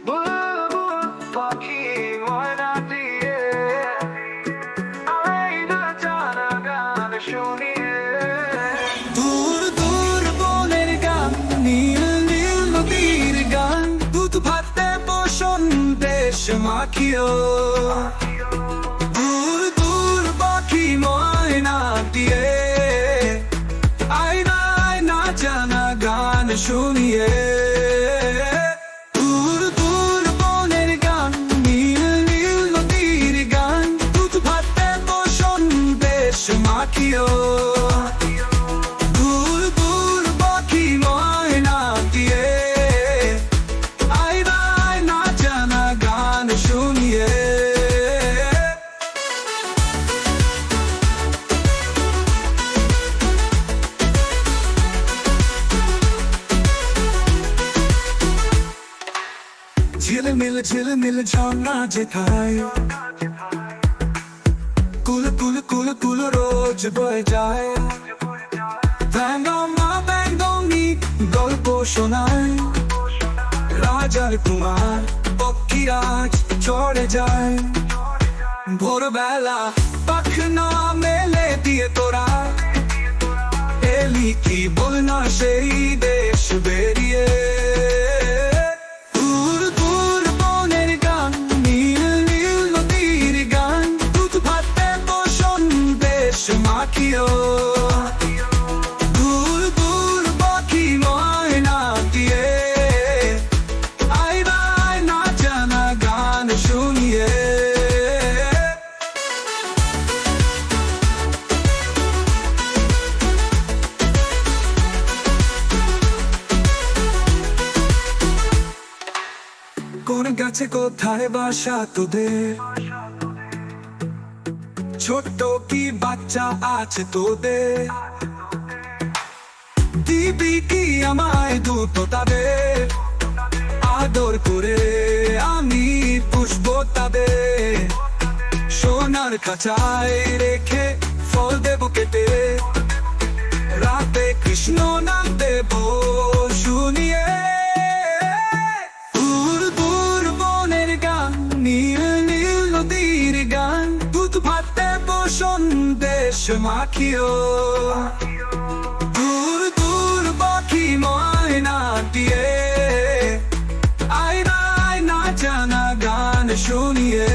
বুলবুল পাখি ময়না দিয়ে আয়না জানা গান শুনিয়ে দূর দূর বনের গান নীল নীল নদীর গান দুধ ভাতে বসন দেশ মাখিও দূর দূর পাখি ময়না দিয়ে আয়না আয়না জানা গান শুনিয়ে দূর দূর বনের গান নীল নীল নদীর গান দুধ ভাতে বসন দেশ মাখিও দূর দূর পাখি ময়না দিয়ে আয়না আয়না জানা গান শুনিয়ে ঝিলমিল ঝর্ণা যেথায় কুল কুল কুল কুল রোজ বয়ে যায় ব্যঙ্গমা ব্যঙ্গমী গল্প শোনায় রাজার কুমার পক্ষীরাজ চড়ে যায় ভোরবেলা পাখনা মেলে দিয়ে তোরা এলি কি বল না সেই দেশ বেরিয়ে দূর দূর বনের গান নীল নীল নদীর গান দুধ ভাতে বসন দেশ মাখিও দূর দূর পাখি ময়না দিয়ে আয়না আয়না জানা গান শুনিয়ে কোন গাছে কোথায় বাসা তোদের ছোট্ট কি বাচ্চা আছে তোদের দিবি কি আমায় দুটো তাদের আদর করে আমি পুষবো তাদের সোনার খাঁচায় রেখে ফল দেব কেটে রাতে কৃষ্ণ নাম দেব শুনিয়ে দূর দূর বনের গান নীল নীল নদীর গান দুধ ভাতে বসন দেশ মাখিও দূর দূর পাখি ময়না দিয়ে আয়না আয়না জানা গান শুনিয়ে